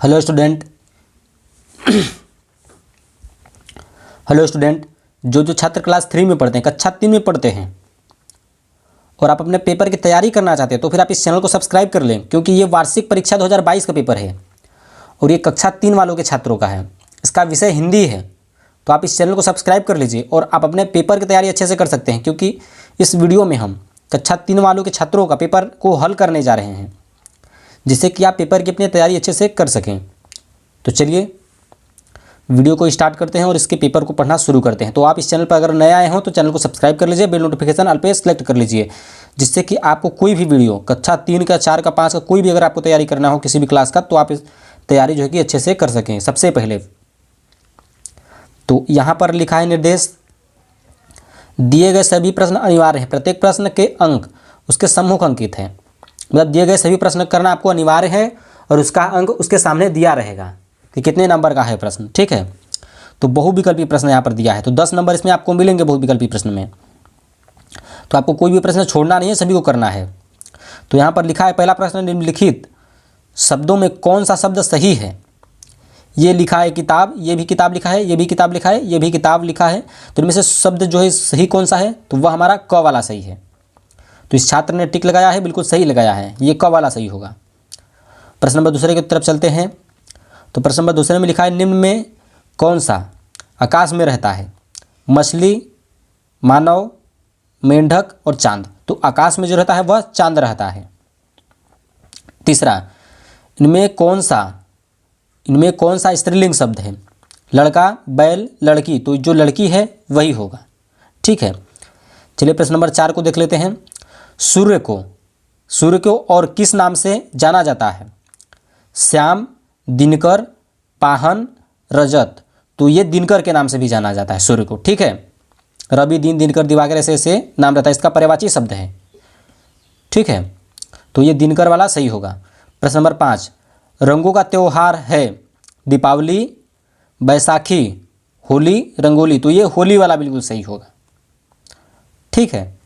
Hello student hello student, जो छात्र class 3 में पढ़ते हैं, कक्षा 3 में पढ़ते हैं और आप अपने पेपर की तैयारी करना चाहते हैं तो फिर आप इस चैनल को सब्सक्राइब कर लें, क्योंकि ये वार्षिक परीक्षा 2022 का पेपर है और ये कक्षा 3 वालों के छात्रों का है। इसका विषय हिंदी है, तो आप इस चैनल को सब्सक्राइब कर लीजिए और आप अपने पेपर की तैयारी अच्छे से कर सकते हैं, क्योंकि इस वीडियो में हम कक्षा 3 वालों के छात्रों का पेपर को हल करने जा रहे हैं, जिससे कि आप पेपर की अपनी तैयारी अच्छे से कर सकें। तो चलिए वीडियो को स्टार्ट करते हैं और इसके पेपर को पढ़ना शुरू करते हैं। तो आप इस चैनल पर अगर नए आए हो तो चैनल को सब्सक्राइब कर लीजिए, बेल नोटिफिकेशन ऑल पे सेलेक्ट कर लीजिए, जिससे कि आपको कोई भी वीडियो कक्षा 3 का, 4 का, 5 का कोई भी अगर आपको तैयारी करना हो किसी भी क्लास का, तो आप इस तैयारी जो है कि अच्छे से कर सकें। सबसे पहले तो यहाँ पर लिखा है निर्देश, दिए गए सभी प्रश्न अनिवार्य हैं। प्रत्येक प्रश्न के अंक उसके सम्मुख अंकित हैं, मतलब दिए गए सभी प्रश्न करना आपको अनिवार्य है और उसका अंक उसके सामने दिया रहेगा कि कितने नंबर का है प्रश्न। ठीक है, तो बहुविकल्पी प्रश्न यहाँ पर दिया है, तो 10 नंबर इसमें आपको मिलेंगे बहुविकल्पी प्रश्न में। तो आपको कोई भी प्रश्न छोड़ना नहीं है, सभी को करना है। तो यहाँ पर लिखा है पहला प्रश्न, निम्नलिखित शब्दों में कौन सा शब्द सही है। ये लिखा है किताब, ये भी किताब लिखा है, ये भी किताब लिखा है, ये भी किताब लिखा है। तो इनमें से शब्द जो है सही कौन सा है, तो वह हमारा क वाला सही है। तो इस छात्र ने टिक लगाया है, बिल्कुल सही लगाया है, ये क वाला सही होगा। प्रश्न नंबर दूसरे की तरफ चलते हैं। तो प्रश्न नंबर दूसरे में लिखा है, निम्न में कौन सा आकाश में रहता है। मछली, मानव, मेंढक और चांद। तो आकाश में जो रहता है वह चांद रहता है। तीसरा, इनमें कौन सा स्त्रीलिंग शब्द है। लड़का, बैल, लड़की। तो जो लड़की है वही होगा। ठीक है, चलिए प्रश्न नंबर 4 को देख लेते हैं। सूर्य को और किस नाम से जाना जाता है। श्याम, दिनकर, पाहन, रजत। तो ये दिनकर के नाम से भी जाना जाता है सूर्य को। ठीक है, रवि, दिन, दिनकर, दिवाकर ऐसे नाम रहता है, इसका पर्यायवाची शब्द है। ठीक है, तो ये दिनकर वाला सही होगा। प्रश्न नंबर 5, रंगों का त्यौहार है। दीपावली, बैसाखी, होली, रंगोली। तो ये होली वाला बिल्कुल सही होगा। ठीक है,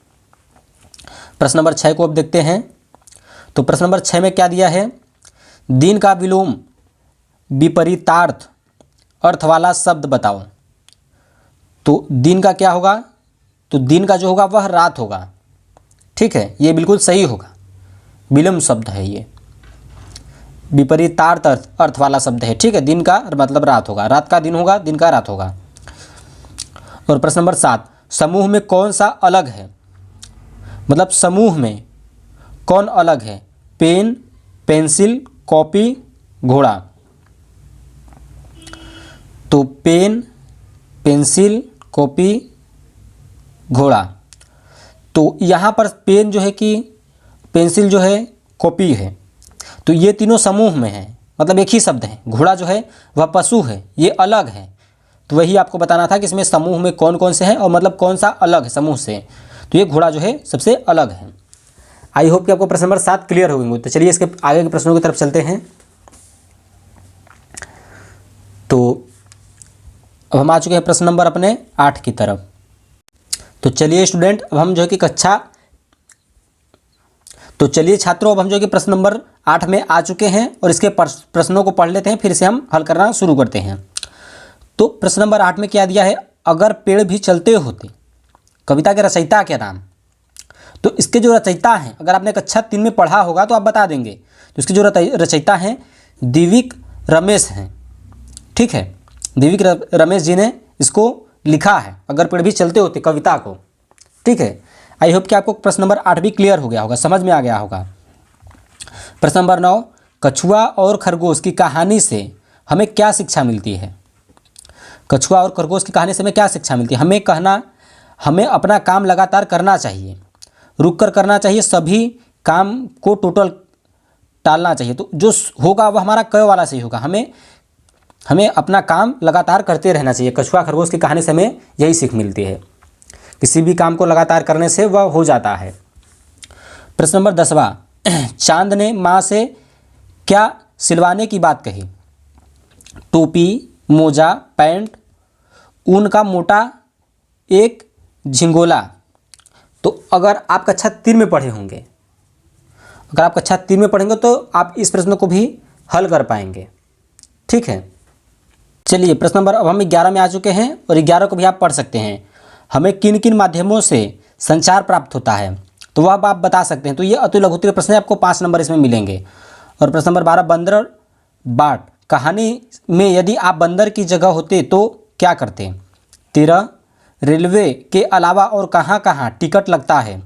प्रश्न नंबर 6 को अब देखते हैं। तो प्रश्न नंबर 6 में क्या दिया है, दिन का विलोम विपरीतार्थ अर्थ वाला शब्द बताओ। तो दिन का क्या होगा, तो दिन का जो होगा वह रात होगा। ठीक है, ये बिल्कुल सही होगा, विलोम शब्द है ये, विपरीतार्थ अर्थ वाला शब्द है। ठीक है, दिन का मतलब रात होगा, रात का दिन होगा, दिन का रात होगा। और प्रश्न नंबर 7, समूह में कौन सा अलग है। मतलब समूह में कौन अलग है। पेन, पेंसिल, कॉपी, घोड़ा। तो पेन, पेंसिल, कॉपी, घोड़ा। तो यहाँ पर पेन जो है कि पेंसिल जो है कॉपी है, तो ये तीनों समूह में हैं, मतलब एक ही शब्द है। घोड़ा जो है वह पशु है, ये अलग है। तो वही आपको बताना था कि इसमें समूह में कौन कौन से हैं और मतलब कौन सा अलग है समूह से। तो ये घोड़ा जो है सबसे अलग है। आई होप कि आपको प्रश्न नंबर 7 क्लियर हो गए। तो चलिए इसके आगे के प्रश्नों की तरफ चलते हैं। तो अब हम आ चुके हैं प्रश्न नंबर अपने 8 की तरफ। तो चलिए स्टूडेंट, अब हम जो है कि चलिए छात्रों, अब हम जो है कि प्रश्न नंबर 8 में आ चुके हैं और इसके प्रश्नों को पढ़ लेते हैं, फिर से हम हल करना शुरू करते हैं। तो प्रश्न नंबर 8 में क्या दिया है, अगर पेड़ भी चलते होते। कविता के रचयिता क्या नाम। तो इसके जो रचयिता हैं, अगर आपने कक्षा 3 में पढ़ा होगा तो आप बता देंगे। तो इसके जो रचयिता हैं दिविक रमेश हैं। ठीक है, दिविक रमेश जी ने इसको लिखा है, अगर पेड़ भी चलते होते कविता को। ठीक है, आई होप कि आपको प्रश्न नंबर 8 भी क्लियर हो गया होगा, समझ में आ गया होगा। प्रश्न नंबर 9, कछुआ और खरगोश की कहानी से हमें क्या शिक्षा मिलती है। कछुआ और खरगोश की कहानी से हमें क्या शिक्षा मिलती है। हमें अपना काम लगातार करना चाहिए, रुक कर करना चाहिए, सभी काम को टोटल टालना चाहिए। तो जो होगा वह हमारा क वाला सही होगा। हमें अपना काम लगातार करते रहना चाहिए। कछुआ खरगोश की कहानी से हमें यही सीख मिलती है, किसी भी काम को लगातार करने से वह हो जाता है। प्रश्न नंबर 10वां, चांद ने माँ से क्या सिलवाने की बात कही। टोपी, मोजा, पैंट, ऊन का मोटा एक झिंगोला। तो अगर आप कक्षा 3 में पढ़े होंगे, अगर आप कक्षा 3 में पढ़ेंगे तो आप इस प्रश्न को भी हल कर पाएंगे। ठीक है। चलिए प्रश्न नंबर, अब हम 11 में आ चुके हैं और 11 को भी आप पढ़ सकते हैं। हमें किन किन माध्यमों से संचार प्राप्त होता है, तो वह अब आप बता सकते हैं। तो ये अति लघु उत्तरीय प्रश्न है, आपको 5 नंबर इसमें मिलेंगे। और प्रश्न नंबर 12, बंदर बाट कहानी में यदि आप बंदर की जगह होते तो क्या करते। 13, रेलवे के अलावा और कहाँ कहाँ टिकट लगता है।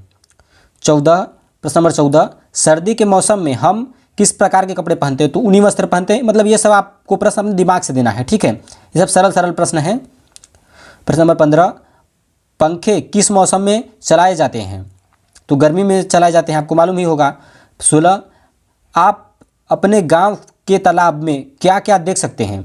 14, प्रश्न नंबर 14, सर्दी के मौसम में हम किस प्रकार के कपड़े पहनते हैं, तो ऊनी वस्त्र पहनते हैं। मतलब ये सब आपको प्रश्न अपने दिमाग से देना है, ठीक है। ये सब सरल सरल प्रश्न हैं। प्रश्न नंबर 15, पंखे किस मौसम में चलाए जाते हैं, तो गर्मी में चलाए जाते हैं, आपको मालूम ही होगा। 16, आप अपने गांव के तालाब में क्या क्या देख सकते हैं,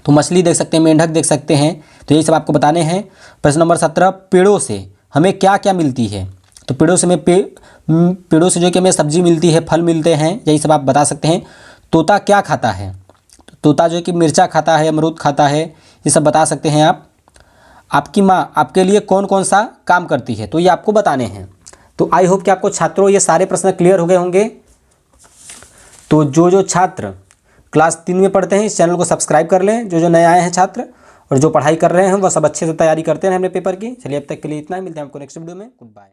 तो मछली देख सकते हैं, मेंढक देख सकते हैं, तो यही सब आपको बताने हैं। प्रश्न नंबर 17, पेड़ों से हमें क्या क्या मिलती है, तो पेड़ों से पेड़ों से जो कि हमें सब्जी मिलती है, फल मिलते हैं, यही सब आप बता सकते हैं। तोता क्या खाता है, तो तोता जो कि मिर्चा खाता है, अमरूद खाता है, ये सब बता सकते हैं आप। आपकी माँ आपके लिए कौन कौन सा काम करती है, तो ये आपको बताने हैं। तो आई होप कि आपको छात्रों ये सारे प्रश्न क्लियर हो गए होंगे। तो जो छात्र क्लास 3 में पढ़ते हैं इस चैनल को सब्सक्राइब कर लें, जो नए आए हैं छात्र, और जो पढ़ाई कर रहे हैं वह सब अच्छे से तैयारी करते हैं अपने पेपर की। चलिए अब तक के लिए इतना ही, मिलते हैं आपको नेक्स्ट वीडियो में। Good bye.